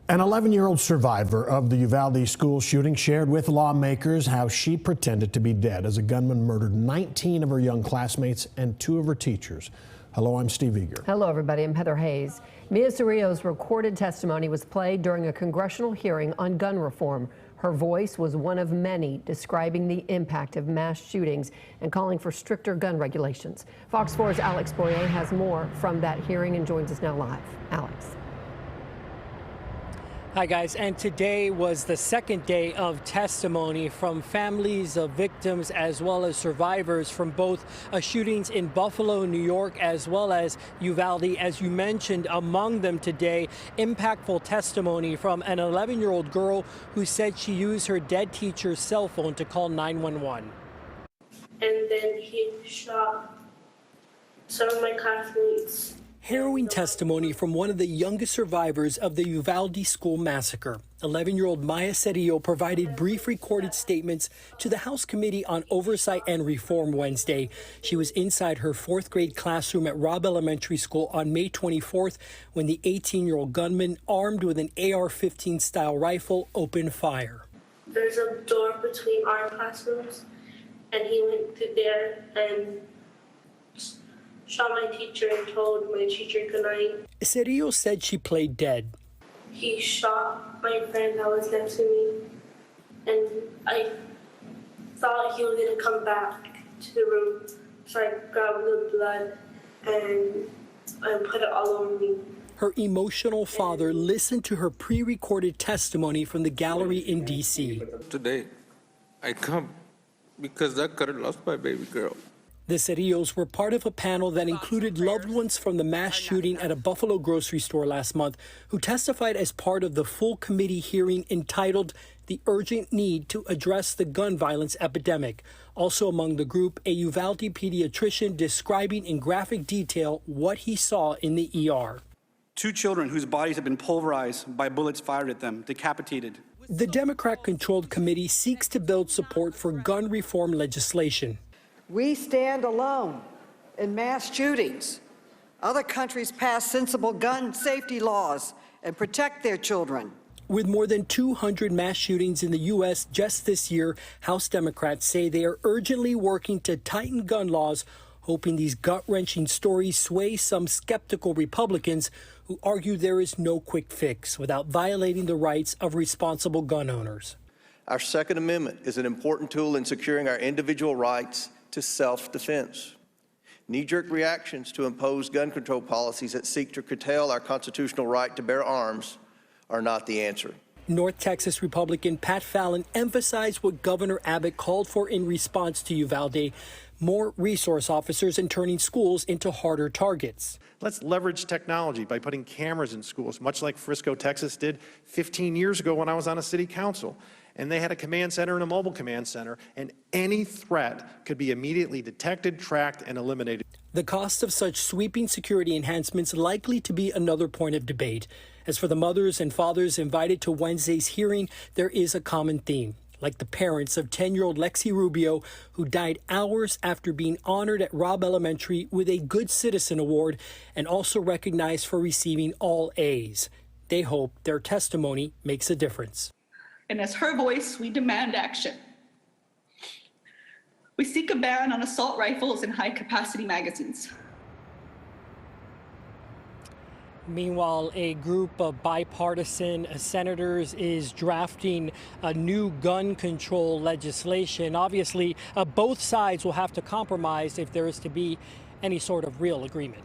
An 11-year-old survivor of the Uvalde school shooting shared with lawmakers how she pretended to be dead as a gunman murdered 19 of her young classmates and 2 of her teachers. Hello, I'm Steve Eager. Hello, everybody. I'm Heather Hayes. Mia Cerrillo's recorded testimony was played during a congressional hearing on gun reform. Her voice was one of many describing the impact of mass shootings and calling for stricter gun regulations. Fox 4's Alex Boyer has more from that hearing and joins us now live. Alex. Hi guys, and today was the second day of testimony from families of victims as well as survivors from both shootings in Buffalo, New York, as well as Uvalde. As you mentioned, among them today, impactful testimony from an 11-year-old girl who said she used her dead teacher's cell phone to call 911. And then he shot some of my classmates. Harrowing testimony from one of the youngest survivors of the Uvalde school massacre. 11-year-old Mia Cerrillo provided brief recorded statements to the House Committee on Oversight and Reform Wednesday. She was inside her 4th grade classroom at Robb Elementary School on May 24th when the 18-year-old gunman, armed with an AR-15 style rifle, opened fire. There's a door between our classrooms, and he went through there and shot my teacher and told my teacher goodnight. Cerrillo said she played dead. He shot my friend that was next to me, and I thought he was going to come back to the room, so I grabbed the blood and put it all over me. Her emotional father listened to her pre-recorded testimony from the gallery in D.C. Today, I come because I could have lost my baby girl. The Cerrillos were part of a panel that included loved ones from the mass shooting at a Buffalo grocery store last month who testified as part of the full committee hearing entitled The Urgent Need to Address the Gun Violence Epidemic. Also among the group, a Uvalde pediatrician describing in graphic detail what he saw in the ER. 2 children whose bodies have been pulverized by bullets fired at them, decapitated. The Democrat-controlled committee seeks to build support for gun reform legislation. We stand alone in mass shootings. Other countries pass sensible gun safety laws and protect their children. With more than 200 mass shootings in the U.S. just this year, House Democrats say they are urgently working to tighten gun laws, hoping these gut-wrenching stories sway some skeptical Republicans who argue there is no quick fix without violating the rights of responsible gun owners. Our Second Amendment is an important tool in securing our individual rights to self-defense. Knee-jerk reactions to impose gun control policies that seek to curtail our constitutional right to bear arms are not the answer. North Texas Republican Pat Fallon emphasized what Governor Abbott called for in response to Uvalde: more resource officers and turning schools into harder targets. Let's leverage technology by putting cameras in schools, much like Frisco, Texas did 15 years ago when I was on a city council. And they had a command center and a mobile command center, and any threat could be immediately detected, tracked, and eliminated. The cost of such sweeping security enhancements likely to be another point of debate. As for the mothers and fathers invited to Wednesday's hearing, there is a common theme, like the parents of 10-year-old Lexi Rubio, who died hours after being honored at Robb Elementary with a Good Citizen Award and also recognized for receiving all A's. They hope their testimony makes a difference. And as her voice, we demand action. We seek a ban on assault rifles and high-capacity magazines. Meanwhile, a group of bipartisan senators is drafting a new gun control legislation. Obviously, both sides will have to compromise if there is to be any sort of real agreement.